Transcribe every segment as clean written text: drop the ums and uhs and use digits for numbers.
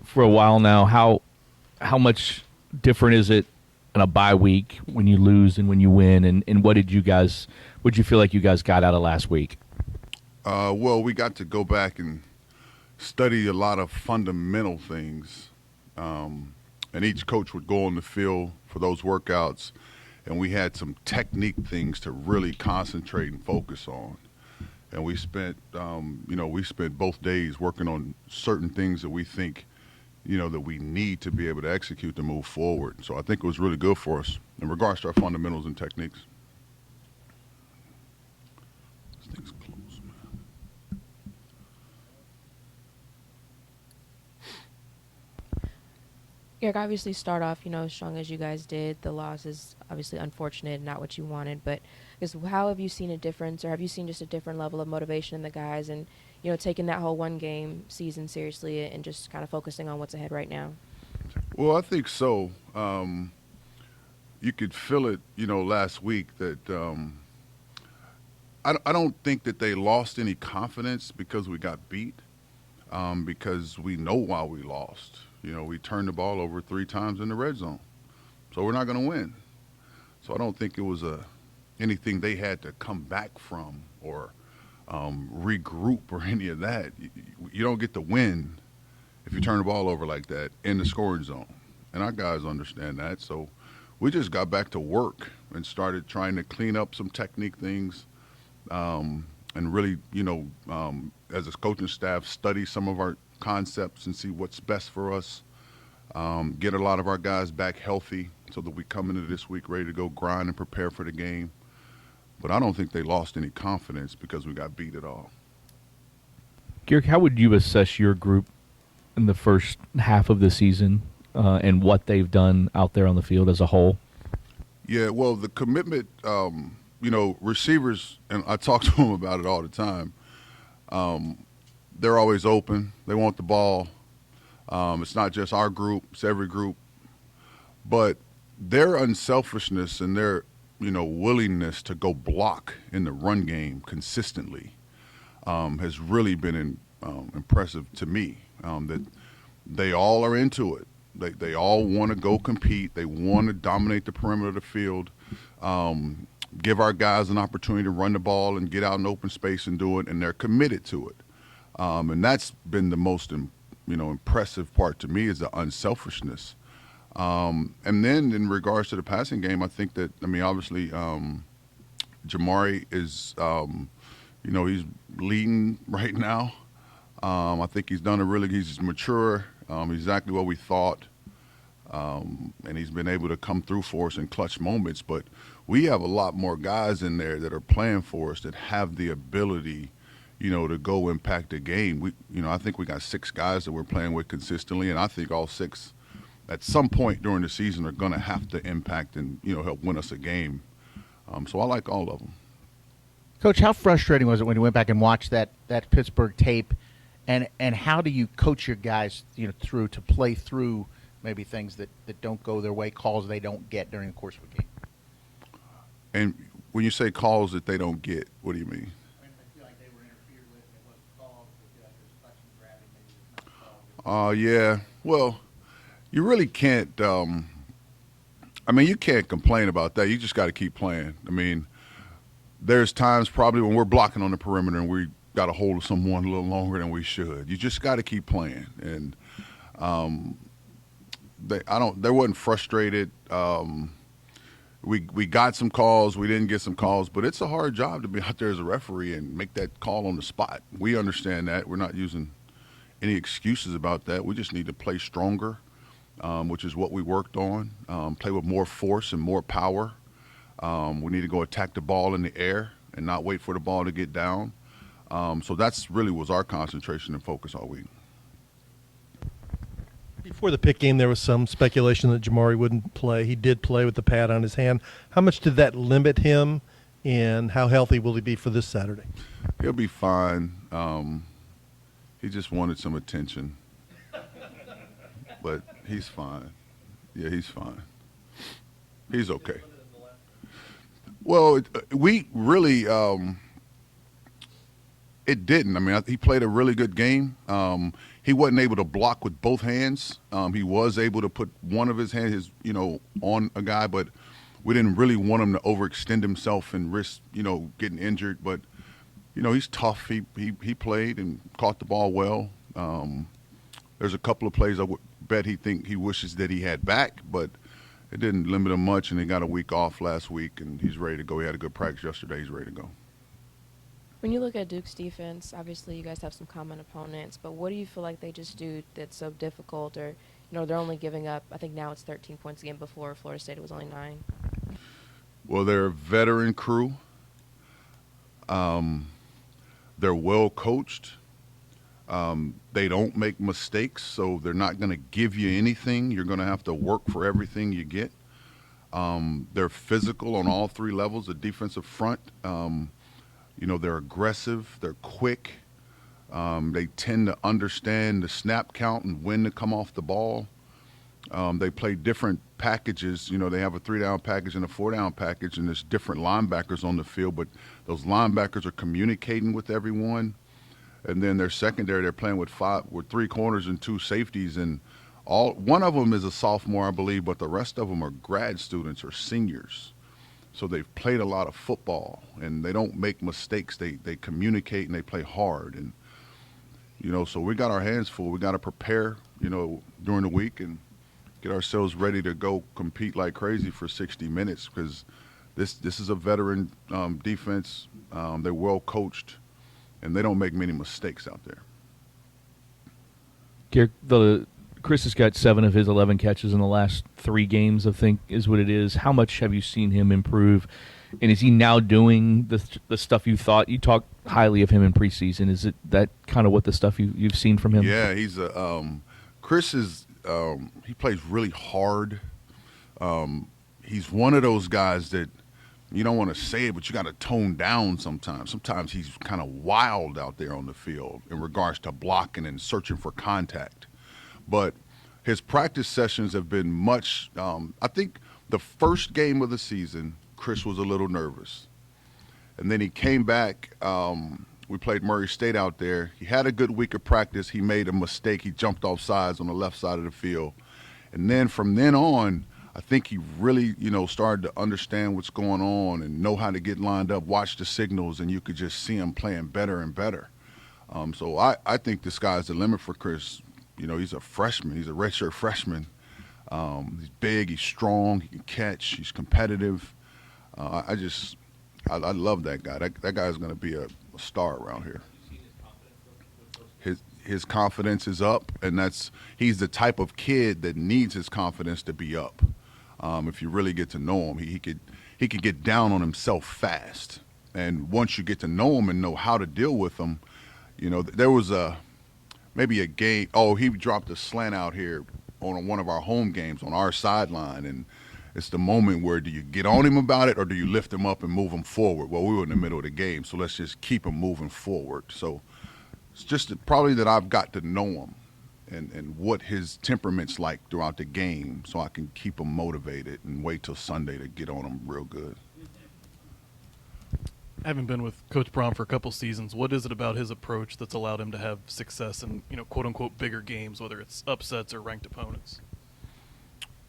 for a while now. How much different is it in a bye week when you lose and when you win? And what did you feel like you guys got out of last week? Well, we got to go back and study a lot of fundamental things. And each coach would go on the field for those workouts, and we had some technique things to really concentrate and focus on. And we spent both days working on certain things that we think, that we need to be able to execute to move forward. So I think it was really good for us in regards to our fundamentals and techniques. This thing's closed, man. Garrick, obviously start off, as strong as you guys did. The loss is obviously unfortunate, not what you wanted. But how have you seen a difference, or have you seen just a different level of motivation in the guys and, taking that whole one-game season seriously and just kind of focusing on what's ahead right now? Well, I think so. You could feel it, last week that I don't think that they lost any confidence because we got beat, because we know why we lost. We turned the ball over 3 times in the red zone. So we're not going to win. So I don't think it was anything they had to come back from or regroup or any of that. You don't get to win if you turn the ball over like that in the scoring zone. And our guys understand that. So we just got back to work and started trying to clean up some technique things, and really, as a coaching staff, study some of our concepts and see what's best for us. Get a lot of our guys back healthy so that we come into this week ready to go grind and prepare for the game. But I don't think they lost any confidence because we got beat at all. Garrick, how would you assess your group in the first half of the season and what they've done out there on the field as a whole? Yeah, well, the commitment, receivers, and I talk to them about it all the time, they're always open. They want the ball. It's not just our group, it's every group. But their unselfishness and their, willingness to go block in the run game consistently has really been impressive to me, that they all are into it. They all want to go compete. They want to dominate the perimeter of the field, give our guys an opportunity to run the ball and get out in open space and do it, and they're committed to it. And that's been the most, impressive part to me is the unselfishness. And then in regards to the passing game, I think that, obviously, Jamari is, he's leading right now. I think he's he's mature, exactly what we thought. And he's been able to come through for us in clutch moments. But we have a lot more guys in there that are playing for us that have the ability, to go impact the game. I think we got 6 guys that we're playing with consistently, and I think all 6 at some point during the season are going to have to impact and, help win us a game. So I like all of them. Coach, how frustrating was it when you went back and watched that Pittsburgh tape, and how do you coach your guys, through to play through maybe things that don't go their way, calls they don't get during the course of a game? And when you say calls that they don't get, what do you mean? I feel like they were interfered with, it wasn't called. I feel like there's touching, grabbing, maybe it's not called. Yeah. Well, you really can't. You can't complain about that. You just got to keep playing. There's times probably when we're blocking on the perimeter and we got a hold of someone a little longer than we should. You just got to keep playing. And they wasn't frustrated. We got some calls. We didn't get some calls, but it's a hard job to be out there as a referee and make that call on the spot. We understand that. We're not using any excuses about that. We just need to play stronger, which is what we worked on. Play with more force and more power. We need to go attack the ball in the air and not wait for the ball to get down. So that's really was our concentration and focus all week. Before the pick game, there was some speculation that Jamari wouldn't play. He did play with the pad on his hand. How much did that limit him, and how healthy will he be for this Saturday? He'll be fine. He just wanted some attention. But he's fine. Yeah, he's fine. He's okay. Well, we really it didn't. He played a really good game. he wasn't able to block with both hands. He was able to put one of his hands, on a guy, but we didn't really want him to overextend himself and risk, getting injured. But, he's tough. He played and caught the ball well. There's a couple of plays I would bet he wishes that he had back, but it didn't limit him much, and he got a week off last week, and he's ready to go. He had a good practice yesterday. He's ready to go. When you look at Duke's defense, obviously you guys have some common opponents, but what do you feel like they just do that's so difficult? Or, they're only giving up, I think now it's 13 points a game. Before Florida State, it was only 9. Well, they're a veteran crew. They're well coached. They don't make mistakes, so they're not going to give you anything. You're going to have to work for everything you get. They're physical on all 3 levels, the defensive front. They're aggressive, they're quick. They tend to understand the snap count and when to come off the ball. They play different packages. They have a 3-down package and a 4-down package, and there's different linebackers on the field, but those linebackers are communicating with everyone. And then their secondary, they're playing with 3 corners and 2 safeties, and one of them is a sophomore, I believe, but the rest of them are grad students or seniors. So they've played a lot of football, and they don't make mistakes. They communicate and they play hard, and so we got our hands full. We got to prepare, during the week and get ourselves ready to go compete like crazy for 60 minutes because this is a veteran defense. They're well coached, and they don't make many mistakes out there. Garrick, Chris has got 7 of his 11 catches in the last 3 games, I think is what it is. How much have you seen him improve? And is he now doing the stuff you thought? You talked highly of him in preseason. Is it that kind of what the stuff you've seen from him? Yeah, Chris is he plays really hard. He's one of those guys that you don't want to say it, but you got to tone down sometimes. Sometimes he's kind of wild out there on the field in regards to blocking and searching for contact. But his practice sessions have been much I think the first game of the season, Chris was a little nervous. And then he came back. We played Murray State out there. He had a good week of practice. He made a mistake. He jumped off sides on the left side of the field. And then from then on, I think he really, started to understand what's going on and know how to get lined up, watch the signals, and you could just see him playing better and better. So I think the sky's the limit for Chris. He's a freshman. He's a redshirt freshman. He's big. He's strong. He can catch. He's competitive. I love that guy. That guy's going to be a star around here. His confidence is up, and he's the type of kid that needs his confidence to be up. If you really get to know him, he could get down on himself fast. And once you get to know him and know how to deal with him, there was maybe a game. Oh, he dropped a slant out here on one of our home games on our sideline, and it's the moment where do you get on him about it or do you lift him up and move him forward? Well, we were in the middle of the game, so let's just keep him moving forward. So it's just probably that I've got to know him and what his temperament's like throughout the game so I can keep him motivated and wait till Sunday to get on him real good. Having been with Coach Brom for a couple seasons, what is it about his approach that's allowed him to have success in, quote-unquote bigger games, whether it's upsets or ranked opponents?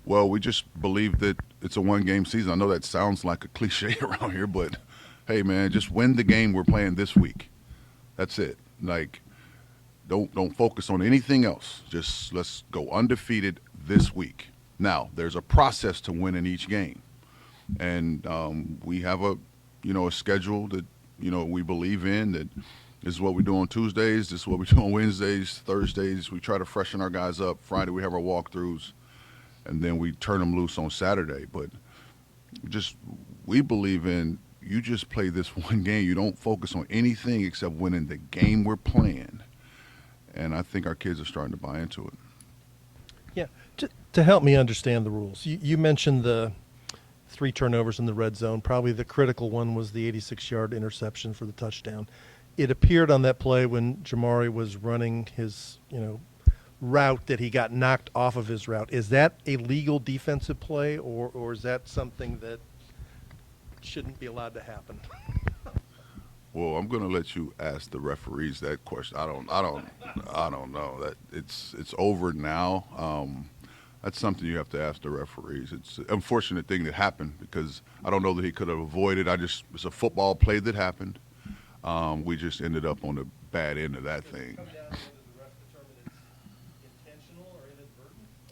Well, we just believe that it's a one-game season. I know that sounds like a cliche around here, but, hey, man, just win the game we're playing this week. That's it. Don't focus on anything else. Just let's go undefeated this week. Now, there's a process to winning each game. And we have a schedule that, we believe in, that this is what we do on Tuesdays, this is what we do on Wednesdays, Thursdays. We try to freshen our guys up. Friday we have our walkthroughs, and then we turn them loose on Saturday. But we believe in you just play this one game. You don't focus on anything except winning the game we're playing. And I think our kids are starting to buy into it. Yeah, to help me understand the rules, you mentioned the 3 turnovers in the red zone. Probably the critical one was the 86-yard interception for the touchdown. It appeared on that play when Jamari was running his, route that he got knocked off of his route. Is that a legal defensive play, or is that something that shouldn't be allowed to happen? Well, I'm going to let you ask the referees that question. I don't know. That it's over now. That's something you have to ask the referees. It's an unfortunate thing that happened because I don't know that he could have avoided. It's a football play that happened. We just ended up on the bad end of that thing.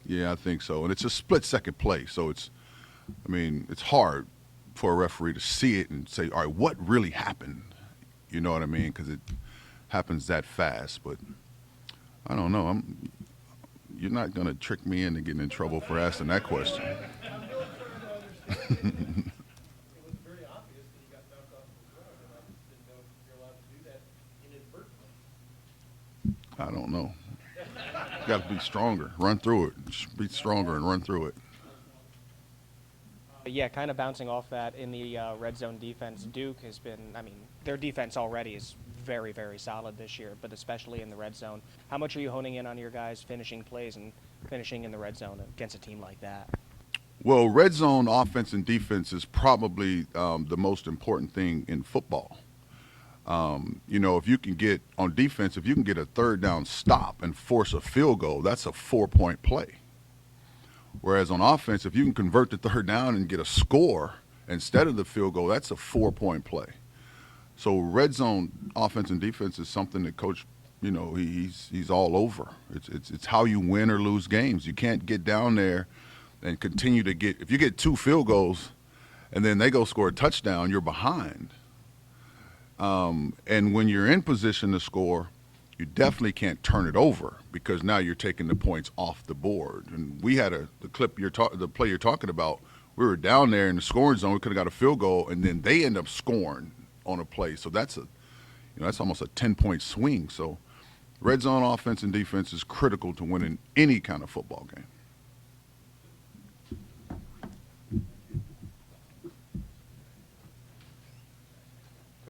Yeah, I think so. And it's a split-second play, so it's hard for a referee to see it and say, all right, what really happened? You know what I mean? Because it happens that fast. But I don't know. You're not going to trick me into getting in trouble for asking that question. I don't know. You got to be stronger. Run through it. Just be stronger and run through it. Yeah, kind of bouncing off that in the red zone defense, Duke has been, their defense already is very, very solid this year, but especially in the red zone. How much are you honing in on your guys finishing plays and finishing in the red zone against a team like that? Well, red zone offense and defense is probably the most important thing in football. If you can get on defense, if you can get a third down stop and force a field goal, that's a 4-point play. Whereas on offense, if you can convert the third down and get a score instead of the field goal, that's a 4-point play. So red zone offense and defense is something that Coach, he's all over. It's how you win or lose games. You can't get down there and continue to get – if you get 2 field goals and then they go score a touchdown, you're behind. And when you're in position to score, you definitely can't turn it over because now you're taking the points off the board. And we had the play you're talking about. We were down there in the scoring zone. We could have got a field goal, and then they end up scoring on a play. So that's that's almost a 10-point swing. So red zone offense and defense is critical to winning any kind of football game.